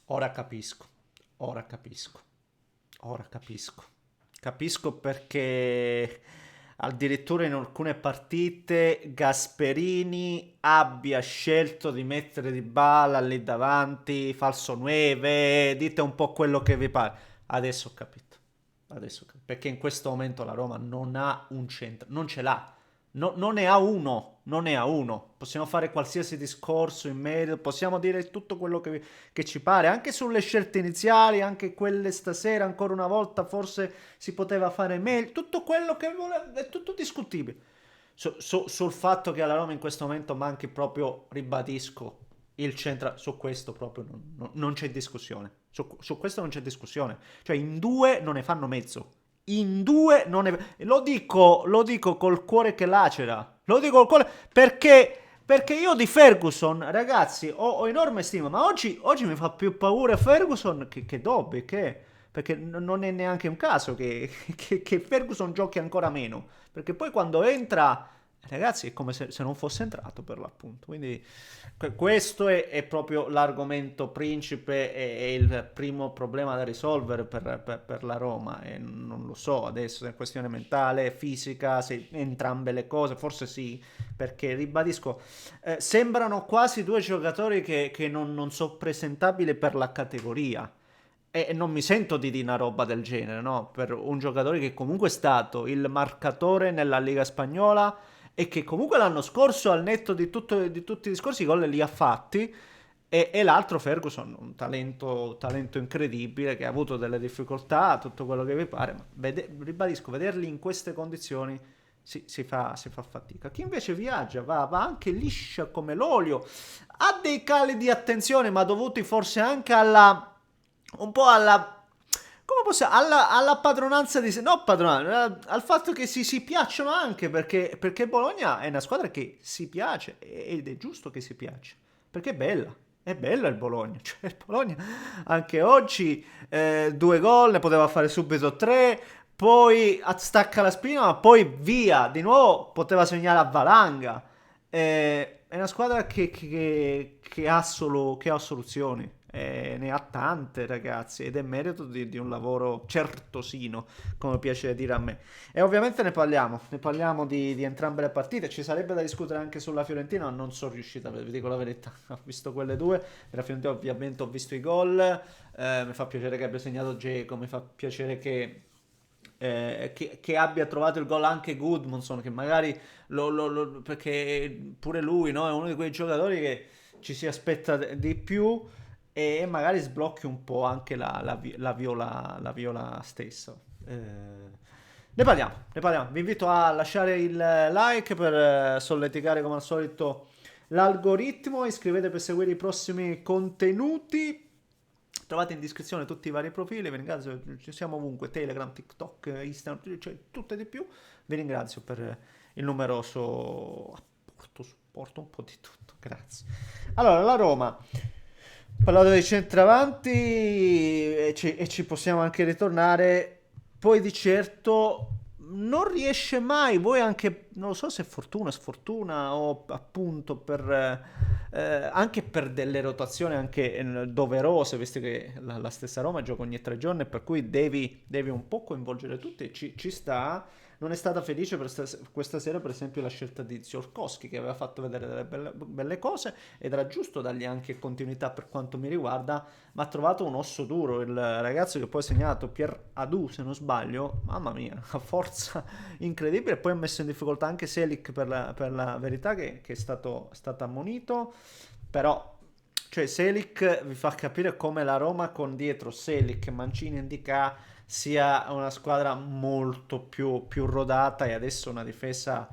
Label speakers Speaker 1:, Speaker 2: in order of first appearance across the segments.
Speaker 1: Ora capisco, ora capisco, ora capisco. Capisco perché addirittura in alcune partite Gasperini abbia scelto di mettere Dybala lì davanti, falso 9, dite un po' quello che vi pare. Adesso ho capito, adesso ho capito. Perché in questo momento la Roma non ha un centro, non ce l'ha. Non ne ha uno, non ne ha uno. Possiamo fare qualsiasi discorso in merito, possiamo dire tutto quello che ci pare, anche sulle scelte iniziali, anche quelle stasera, ancora una volta, forse si poteva fare meglio. Tutto quello che voleva, è tutto discutibile. Sul fatto che alla Roma in questo momento manchi proprio, ribadisco, il centro, su questo proprio non c'è discussione. Su questo non c'è discussione. Cioè, in due non ne fanno mezzo. In due non ne... Lo dico col cuore che lacera. Lo dico col cuore perché io di Ferguson, ragazzi, ho enorme stima, ma oggi mi fa più paura Ferguson che Dobby, perché non è neanche un caso che Ferguson giochi ancora meno, perché poi quando entra, ragazzi, è come se non fosse entrato per l'appunto. Quindi questo è proprio l'argomento principe e il primo problema da risolvere per la Roma. E non lo so adesso se è questione mentale, fisica, se entrambe le cose, forse sì, perché ribadisco, sembrano quasi due giocatori che non sono presentabili per la categoria. E non mi sento di dire una roba del genere, no? Per un giocatore che comunque è stato il marcatore nella Liga Spagnola e che comunque l'anno scorso, al netto di tutti i discorsi, i gol li ha fatti. E l'altro Ferguson, un talento incredibile che ha avuto delle difficoltà, tutto quello che vi pare, ma ribadisco, vederli in queste condizioni si fa fatica. Chi invece viaggia va anche liscia come l'olio, ha dei cali di attenzione, ma dovuti forse anche un po' come possiamo, alla padronanza di no padronanza, al fatto che si piacciono anche perché Bologna è una squadra che si piace ed è giusto che si piace perché è bella il Bologna, cioè il Bologna anche oggi due gol, ne poteva fare subito tre, poi stacca la spina, ma poi via, di nuovo poteva segnare a valanga. È una squadra che ha soluzioni, ne ha tante ragazzi ed è merito di un lavoro certosino, come piace dire a me. E ovviamente ne parliamo di entrambe le partite, ci sarebbe da discutere anche sulla Fiorentina, ma non sono riuscita, vi dico la verità, ho visto quelle due, della Fiorentina ovviamente ho visto i gol, mi fa piacere che abbia segnato Dzeko, mi fa piacere che abbia trovato il gol anche Goodmanson, che magari perché pure lui, no, è uno di quei giocatori che ci si aspetta di più e magari sblocchi un po' anche la viola stessa. Ne parliamo. Vi invito a lasciare il like per solleticare come al solito l'algoritmo. Iscrivetevi per seguire i prossimi contenuti. Trovate in descrizione tutti i vari profili. Vi ringrazio. Ci siamo ovunque: Telegram, TikTok, Instagram, cioè tutte di più. Vi ringrazio per il numeroso apporto, supporto, un po' di tutto. Grazie. Allora, la Roma. Parlato dei centravanti e ci possiamo anche ritornare. Poi di certo non riesce mai, voi anche, non lo so se è fortuna, sfortuna o appunto anche per delle rotazioni anche doverose, visto che la stessa Roma gioca ogni 3 giorni, per cui devi un po' coinvolgere tutti e ci sta. Non è stata felice questa sera, per esempio, la scelta di Ziolkowski, che aveva fatto vedere delle belle cose ed era giusto dargli anche continuità per quanto mi riguarda, ma ha trovato un osso duro il ragazzo che poi ha segnato, Pierre Adu se non sbaglio, mamma mia, una forza incredibile, e poi ha messo in difficoltà anche Selic per la verità che è stato ammonito, però cioè Selic vi fa capire come la Roma con dietro Selic, Mancini e Ndicà sia una squadra molto più rodata e adesso una difesa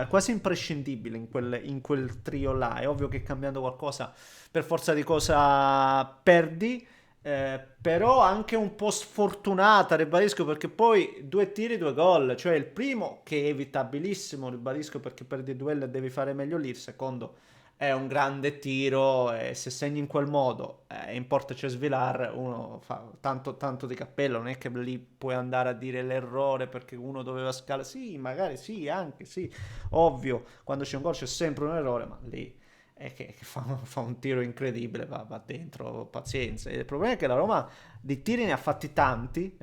Speaker 1: quasi imprescindibile in quel trio là. È ovvio che cambiando qualcosa per forza di cosa perdi, però anche un po' sfortunata, ribadisco, perché poi due tiri, due gol, cioè il primo che è evitabilissimo, ribadisco, perché perdi il duello e devi fare meglio lì, il secondo è un grande tiro e se segni in quel modo in porta c'è Svilar, uno fa tanto, tanto di cappello, non è che lì puoi andare a dire l'errore perché uno doveva scalare, sì, magari sì, anche sì, ovvio, quando c'è un gol c'è sempre un errore, ma lì che fa un tiro incredibile, va dentro, pazienza. E il problema è che la Roma di tiri ne ha fatti tanti,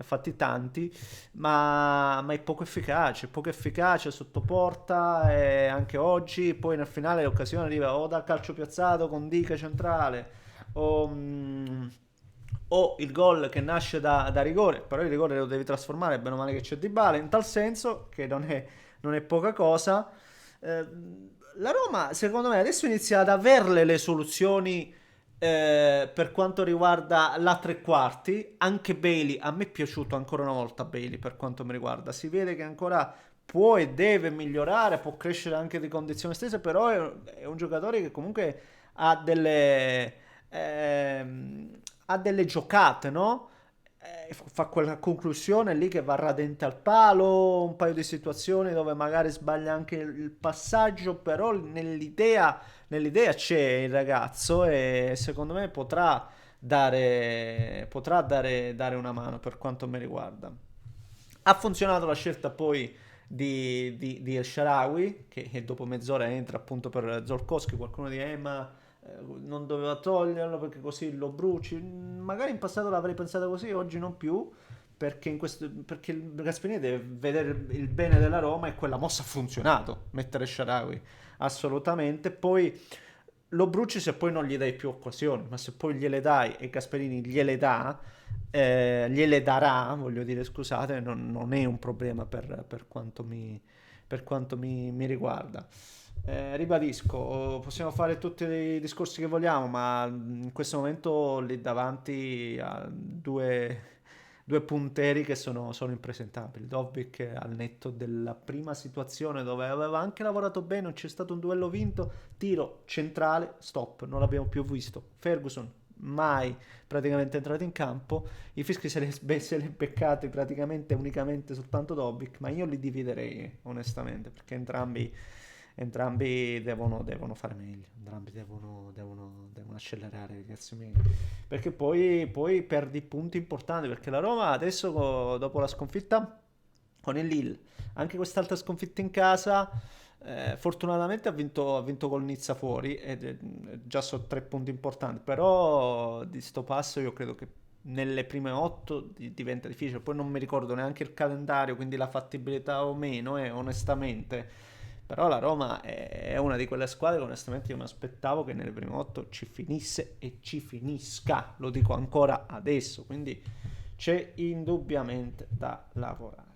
Speaker 1: ma è poco efficace sotto porta, e anche oggi, poi nel finale l'occasione arriva o dal calcio piazzato con Dica centrale, o, o il gol che nasce da rigore, però il rigore lo devi trasformare, bene o male che c'è Dybala, in tal senso che non è poca cosa. Eh, la Roma, secondo me, adesso inizia ad averle le soluzioni per quanto riguarda la tre quarti. Anche Bailey, a me è piaciuto ancora una volta Bailey per quanto mi riguarda. Si vede che ancora può e deve migliorare, può crescere anche di condizioni stesse, però è un giocatore che comunque ha ha delle giocate, no? Fa quella conclusione lì che va radente al palo, un paio di situazioni dove magari sbaglia anche il passaggio, però nell'idea c'è il ragazzo e secondo me dare una mano per quanto mi riguarda. Ha funzionato la scelta poi di El Shaarawy, che dopo mezz'ora entra appunto per Zolkowski. Qualcuno dice, ma non doveva toglierlo perché così lo bruci. Magari in passato l'avrei pensato così, oggi non più, perché il Gasperini deve vedere il bene della Roma e quella mossa ha funzionato, mettere Shaarawy, assolutamente. Poi lo bruci se poi non gli dai più occasioni, ma se poi gliele dai e Gasperini gliele darà, voglio dire, scusate, non è un problema per quanto mi riguarda. Ribadisco, possiamo fare tutti i discorsi che vogliamo, ma in questo momento lì davanti a due punteri che sono impresentabili. Dobbik al netto della prima situazione dove aveva anche lavorato bene, non c'è stato un duello vinto, tiro centrale, stop, non l'abbiamo più visto. Ferguson mai praticamente entrato in campo, i fischi se li beccati praticamente unicamente soltanto Dobbik, ma io li dividerei onestamente perché entrambi devono fare meglio, entrambi devono accelerare, ragazzi miei, perché poi perdi punti importanti, perché la Roma adesso dopo la sconfitta con il Lille, anche quest'altra sconfitta in casa, fortunatamente ha vinto col Nizza fuori, ed già sono 3 punti importanti, però di sto passo io credo che nelle prime 8 diventa difficile, poi non mi ricordo neanche il calendario, quindi la fattibilità o meno, onestamente. Però la Roma è una di quelle squadre che onestamente io mi aspettavo che nelle prime 8 ci finisse e ci finisca, lo dico ancora adesso, quindi c'è indubbiamente da lavorare.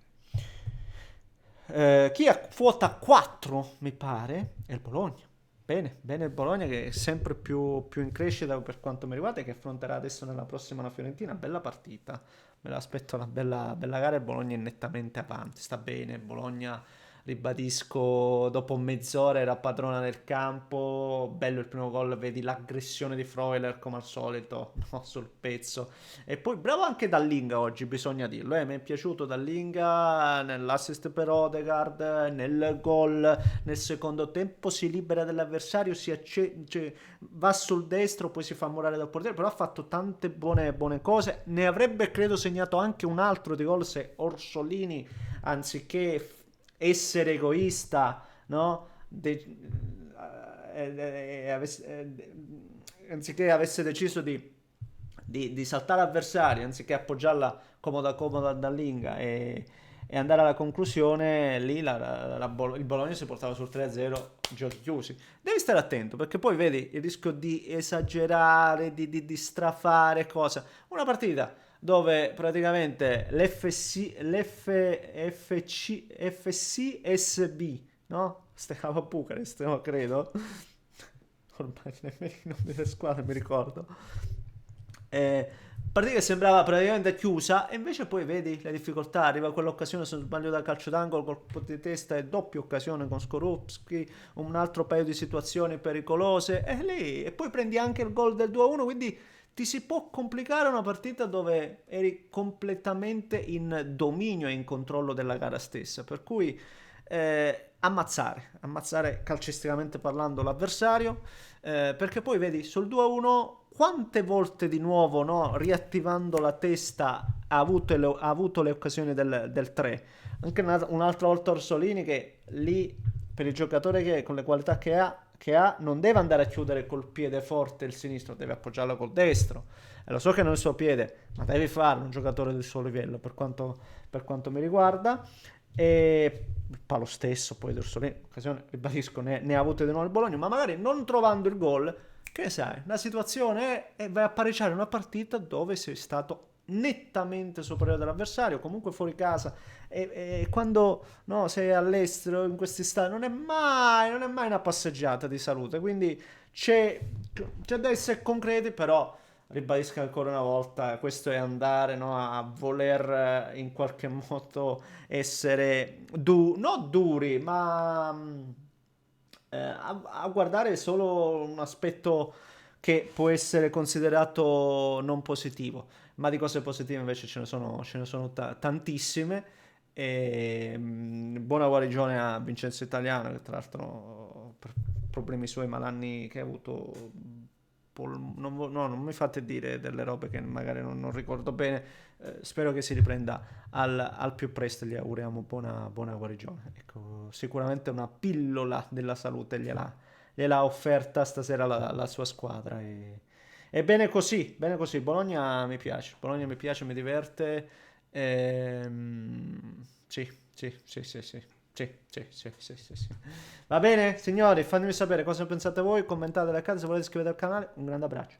Speaker 1: Chi ha quota 4, mi pare, è il Bologna. Bene, bene il Bologna che è sempre più in crescita per quanto mi riguarda e che affronterà adesso nella prossima la Fiorentina. Bella partita, me l'aspetto una bella gara. Il Bologna è nettamente avanti, sta bene. Il Bologna, ribadisco, dopo mezz'ora era padrona del campo. Bello il primo gol, vedi l'aggressione di Freuler come al solito, no, sul pezzo. E poi bravo anche Dallinga oggi, bisogna dirlo, mi è piaciuto Dallinga nell'assist per Odegaard, nel gol nel secondo tempo, si libera dell'avversario, cioè, va sul destro, poi si fa murare dal portiere, però ha fatto tante buone cose, ne avrebbe credo segnato anche un altro di gol se Orsolini, anziché essere egoista, no? Anziché avesse deciso di saltare l'avversario anziché appoggiarla comoda Dallinga e andare alla conclusione, lì il Bologna si portava sul 3-0, giochi chiusi. Devi stare attento perché poi vedi il rischio di esagerare, di strafare cosa. Una partita dove praticamente FCSB, no? Stava Bucarest, no, credo. Ormai nemmeno i nomi delle squadre mi ricordo. Eh, Partita che sembrava praticamente chiusa e invece poi vedi le difficoltà, arriva quell'occasione se non sbaglio da calcio d'angolo, colpo di testa e doppia occasione con Skorupski, un altro paio di situazioni pericolose e lì e poi prendi anche il gol del 2-1, quindi ti si può complicare una partita dove eri completamente in dominio e in controllo della gara stessa, per cui ammazzare calcisticamente parlando l'avversario, perché poi vedi sul 2-1 quante volte di nuovo, no, riattivando la testa ha avuto le occasioni del 3, anche un'altra volta Orsolini che lì per il giocatore che con le qualità che ha che ha non deve andare a chiudere col piede forte il sinistro, deve appoggiarla col destro. E lo so che non è il suo piede, ma devi farlo un giocatore del suo livello per quanto mi riguarda. E fa lo stesso poi D'Orsolini, occasione, ribadisco, ne ha avute di nuovo il Bologna, ma magari non trovando il gol, che sai, la situazione è vai a pareggiare una partita dove sei stato nettamente superiore all'avversario, comunque fuori casa, e quando no, sei all'estero in questi stadi non è mai una passeggiata di salute, quindi c'è da essere concreti, però ribadisco ancora una volta, questo è andare no, a voler in qualche modo essere non duri, ma a guardare solo un aspetto che può essere considerato non positivo, ma di cose positive invece ce ne sono tantissime. E, buona guarigione a Vincenzo Italiano, che tra l'altro per problemi suoi malanni che ha avuto, no, non mi fate dire delle robe che magari non ricordo bene. Spero che si riprenda al più presto, gli auguriamo buona guarigione. Ecco, sicuramente una pillola della salute gliel'ha offerta stasera la sua squadra. E bene così. Bologna mi piace, mi diverte. Sì, sì, sì, sì, sì. Sì, sì, sì, sì, sì, sì. Va bene, signori, fatemi sapere cosa pensate voi, commentate la casa, se volete iscrivetevi al canale, un grande abbraccio.